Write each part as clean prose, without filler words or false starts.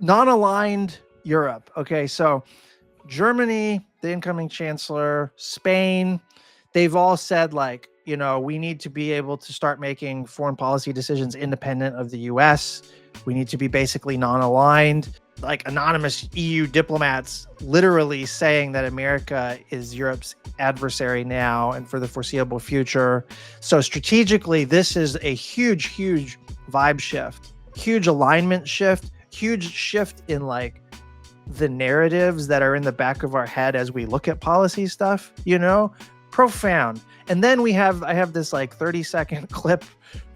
non-aligned Europe. Okay, so Germany, the incoming chancellor, Spain, they've all said like, we need to be able to start making foreign policy decisions independent of the US. We need to be basically non-aligned. Like anonymous EU diplomats literally saying that America is Europe's adversary now and for the foreseeable future. So strategically, this is a huge, huge vibe shift, huge alignment shift, huge shift in like the narratives that are in the back of our head as we look at policy stuff, profound. And then I have this like 30-second clip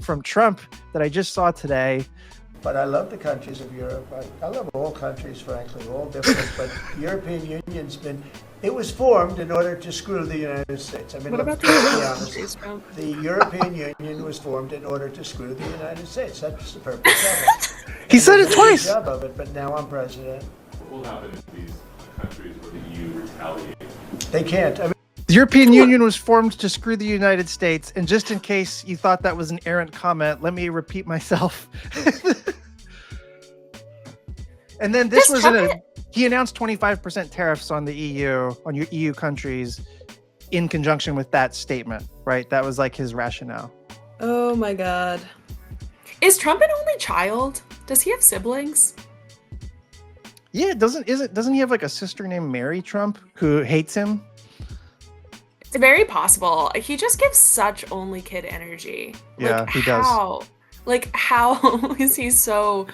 from Trump that I just saw today. But I love the countries of Europe. I love all countries, frankly, all different. But European Union's it was formed in order to screw the United States. I mean, what about the European Union was formed in order to screw the United States. That's the purpose of it. He said it twice. Job of it, but now I'm president. What will happen if these countries where the EU retaliate? They can't. I mean, the European Union was formed to screw the United States. And just in case you thought that was an errant comment, let me repeat myself. And then he announced 25% tariffs on the EU, on your EU countries in conjunction with that statement, right? That was like his rationale. Oh my God. Is Trump an only child? Does he have siblings? Yeah, doesn't he have like a sister named Mary Trump who hates him? It's very possible. He just gives such only kid energy. Yeah, he does. Like how is he so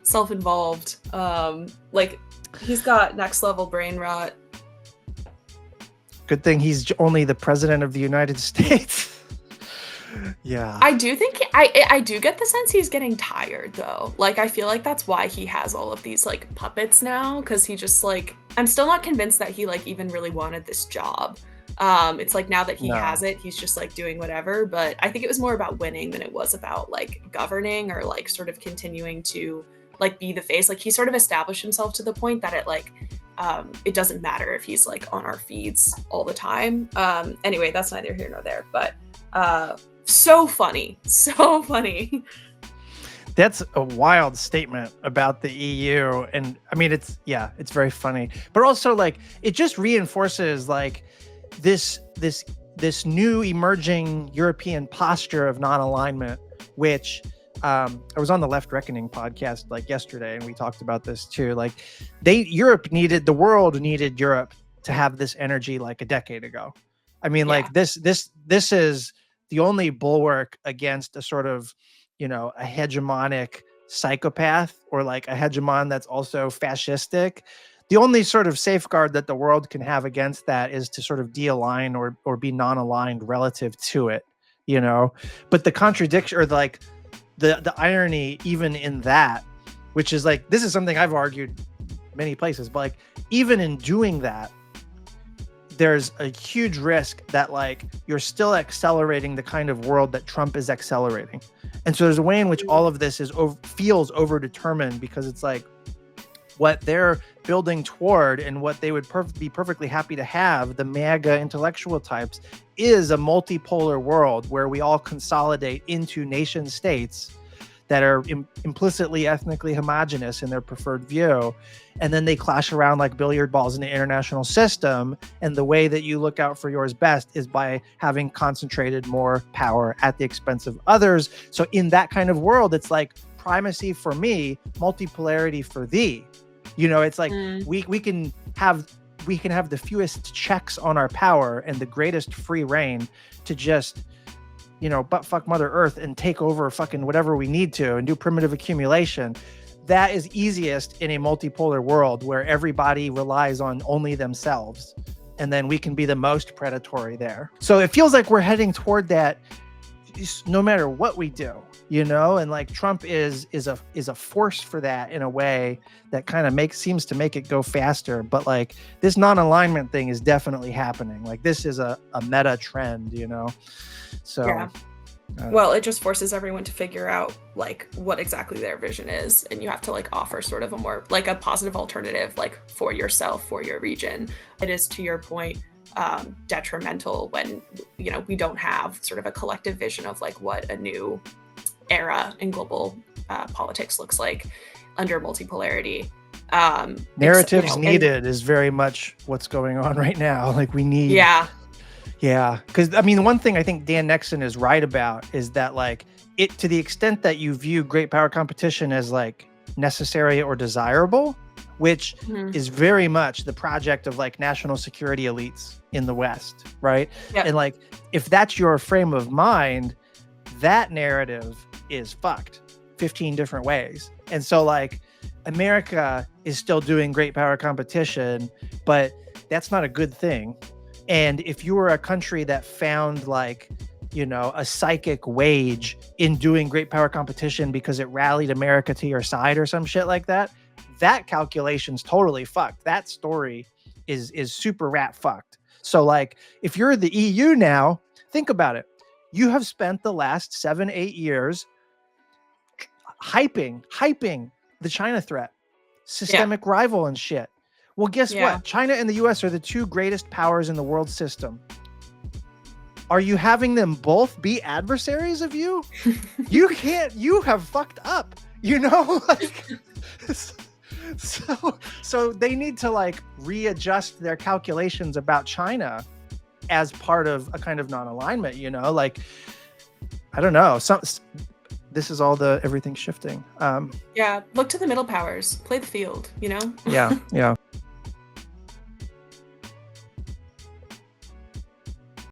self-involved? Like he's got next level brain rot. Good thing he's only the president of the United States. Yeah. I do think I do get the sense he's getting tired though. Like I feel like that's why he has all of these like puppets now, because he just like, I'm still not convinced that he like even really wanted this job. It's like now that he has it, he's just like doing whatever. But I think it was more about winning than it was about like governing or like sort of continuing to like be the face. Like he sort of established himself to the point that it doesn't matter if he's like on our feeds all the time. Anyway, that's neither here nor there. But so funny. That's a wild statement about the EU. And I mean, it's very funny, but also like, it just reinforces like this new emerging European posture of non-alignment, which I was on the Left Reckoning podcast like yesterday, and we talked about this too. Like the world needed Europe to have this energy like a decade ago. I mean, like this is the only bulwark against a sort of, a hegemonic psychopath or like a hegemon that's also fascistic. The only sort of safeguard that the world can have against that is to sort of de-align or be non-aligned relative to it, But the contradiction or like the irony even in that, which is like, this is something I've argued many places, but like even in doing that, there's a huge risk that like you're still accelerating the kind of world that Trump is accelerating. And so there's a way in which all of this feels overdetermined, because it's like what they're building toward and what they would be perfectly happy to have, the MAGA intellectual types, is a multipolar world where we all consolidate into nation states that are implicitly ethnically homogenous in their preferred view. And then they clash around like billiard balls in the international system. And the way that you look out for yours best is by having concentrated more power at the expense of others. So in that kind of world, it's like primacy for me, multipolarity for thee. It's like we can have the fewest checks on our power and the greatest free reign to just butt fuck Mother Earth and take over fucking whatever we need to and do primitive accumulation. That is easiest in a multipolar world where everybody relies on only themselves. And then we can be the most predatory there. So it feels like we're heading toward that no matter what we do, and like Trump is a force for that in a way that kind of seems to make it go faster. But like this non-alignment thing is definitely happening. Like this is a meta trend, So yeah. Well, it just forces everyone to figure out like what exactly their vision is, and you have to like offer sort of a more like a positive alternative like for yourself, for your region. It is, to your point, detrimental when we don't have sort of a collective vision of like what a new era in global politics looks like. under multipolarity. Narratives and- needed is very much what's going on right now. Like we need, Yeah. Because I mean, one thing I think Dan Nexon is right about is that like it, to the extent that you view great power competition as like necessary or desirable, which Mhm. is very much the project of like national security elites in the West, right? Yep. And like if that's your frame of mind, that narrative is fucked 15 different ways. And so like America is still doing great power competition, but that's not a good thing. And if you were a country that found like, you know, a psychic wage in doing great power competition because it rallied America to your side or some shit like that, that calculation's totally fucked. That story is super rat fucked. So like if you're the EU now, think about it. You have spent the last 7-8 years hyping the China threat, systemic rival and shit. Well, guess what? China and the US are the two greatest powers in the world system. Are you having them both be adversaries of you? You can't, you have fucked up, you know? Like, so they need to like readjust their calculations about China as part of a kind of non-alignment, you know? Like, I don't know. This is all the everything shifting. Yeah, look to the middle powers. Play the field, you know? Yeah.